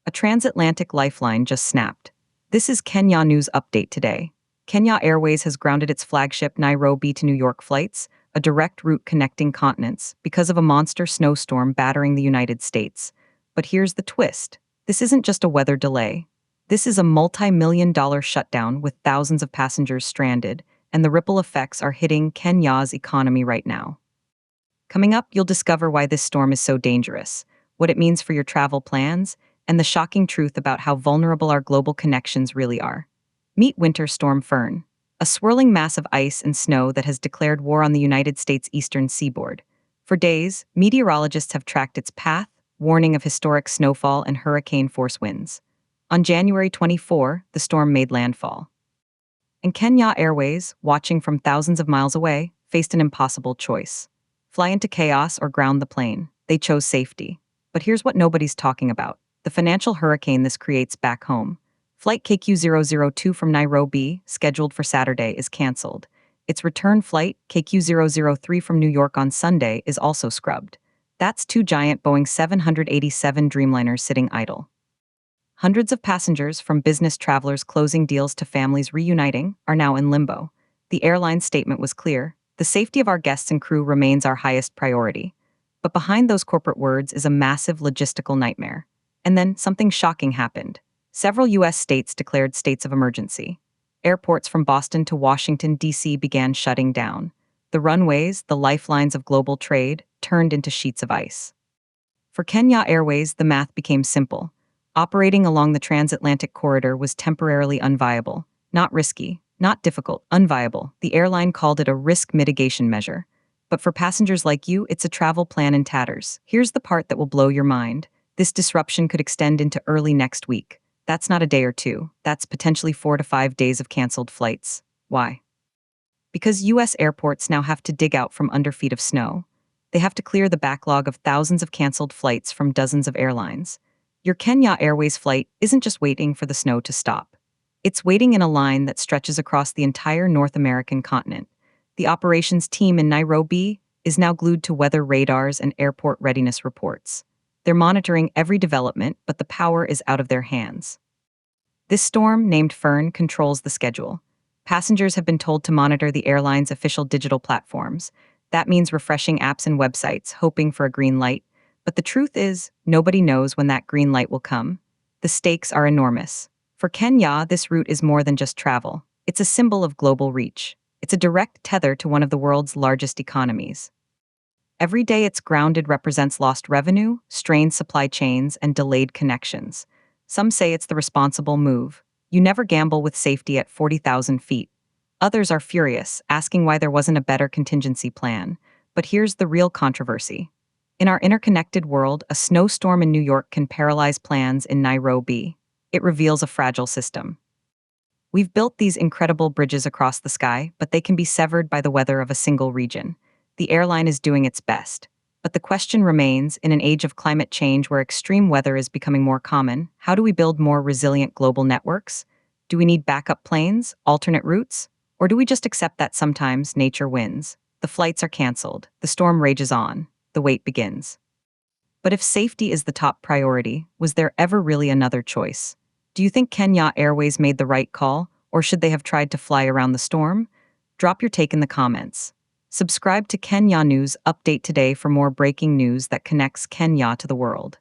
A transatlantic lifeline just snapped. This is Kenya News Update today. Kenya Airways has grounded its flagship Nairobi to New York flights, a direct route connecting continents, because of a monster snowstorm battering the United States. But here's the twist. This isn't just a weather delay. This is a multi-million-dollar shutdown with thousands of passengers stranded, and the ripple effects are hitting Kenya's economy right now. Coming up, you'll discover why this storm is so dangerous, what it means for your travel plans, and the shocking truth about how vulnerable our global connections really are. Meet Winter Storm Fern, a swirling mass of ice and snow that has declared war on the United States eastern seaboard. For days, meteorologists have tracked its path, warning of historic snowfall and hurricane-force winds. On January 24, the storm made landfall. And Kenya Airways, watching from thousands of miles away, faced an impossible choice. Fly into chaos or ground the plane. They chose safety. But here's what nobody's talking about: the financial hurricane this creates back home. Flight KQ002 from Nairobi, scheduled for Saturday, is cancelled. Its return flight, KQ003 from New York on Sunday, is also scrubbed. That's two giant Boeing 787 Dreamliners sitting idle. Hundreds of passengers, from business travelers closing deals to families reuniting, are now in limbo. The airline's statement was clear: the safety of our guests and crew remains our highest priority. But behind those corporate words is a massive logistical nightmare. And then something shocking happened. Several U.S. states declared states of emergency. Airports from Boston to Washington, D.C. began shutting down. The runways, the lifelines of global trade, turned into sheets of ice. For Kenya Airways, the math became simple. Operating along the transatlantic corridor was temporarily unviable. Not risky, not difficult, unviable. The airline called it a risk mitigation measure. But for passengers like you, it's a travel plan in tatters. Here's the part that will blow your mind. This disruption could extend into early next week. That's not a day or two. That's potentially 4 to 5 days of canceled flights. Why? Because U.S. airports now have to dig out from under feet of snow. They have to clear the backlog of thousands of canceled flights from dozens of airlines. Your Kenya Airways flight isn't just waiting for the snow to stop. It's waiting in a line that stretches across the entire North American continent. The operations team in Nairobi is now glued to weather radars and airport readiness reports. They're monitoring every development, but the power is out of their hands. This storm, named Fern, controls the schedule. Passengers have been told to monitor the airline's official digital platforms. That means refreshing apps and websites, hoping for a green light. But the truth is, nobody knows when that green light will come. The stakes are enormous. For Kenya, this route is more than just travel. It's a symbol of global reach. It's a direct tether to one of the world's largest economies. Every day it's grounded represents lost revenue, strained supply chains, and delayed connections. Some say it's the responsible move. You never gamble with safety at 40,000 feet. Others are furious, asking why there wasn't a better contingency plan. But here's the real controversy. In our interconnected world, a snowstorm in New York can paralyze plans in Nairobi. It reveals a fragile system. We've built these incredible bridges across the sky, but they can be severed by the weather of a single region. The airline is doing its best. But the question remains, in an age of climate change where extreme weather is becoming more common, how do we build more resilient global networks? Do we need backup planes, alternate routes? Or do we just accept that sometimes nature wins? The flights are canceled, the storm rages on, the wait begins. But if safety is the top priority, was there ever really another choice? Do you think Kenya Airways made the right call, or should they have tried to fly around the storm? Drop your take in the comments. Subscribe to Kenya News Update today for more breaking news that connects Kenya to the world.